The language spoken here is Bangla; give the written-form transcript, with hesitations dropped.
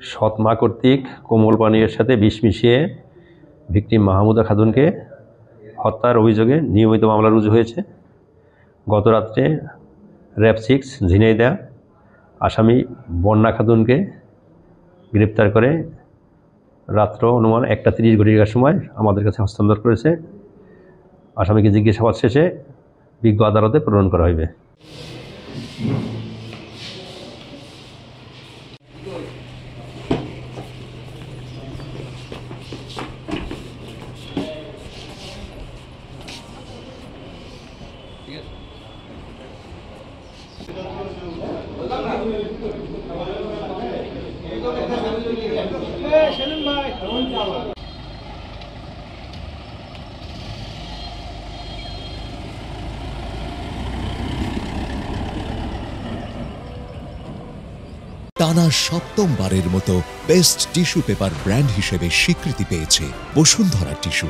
সৎ মা কর্তৃক কোমল পানীয়ের সাথে বিষ মিশিয়ে ভিকটিম মাহমুদা খাতুনকে হত্যার অভিযোগে নিয়মিত মামলা রুজু হয়েছে। গত রাত্রে র্যাব 6 ঝিনাইদহ আসামি বন্যা খাতুনকে গ্রেপ্তার করে রাত্র অনুমান 1:30 সময় আমাদের কাছে হস্তান্তর করেছে। আসামিকে জিজ্ঞাসাবাদ শেষে বিজ্ঞ আদালতে প্রেরণ করা হইবে। টানা ৭ম বারের মতো বেস্ট টিস্যু পেপার ব্র্যান্ড হিসেবে স্বীকৃতি পেয়েছে বসুন্ধরা টিস্যু।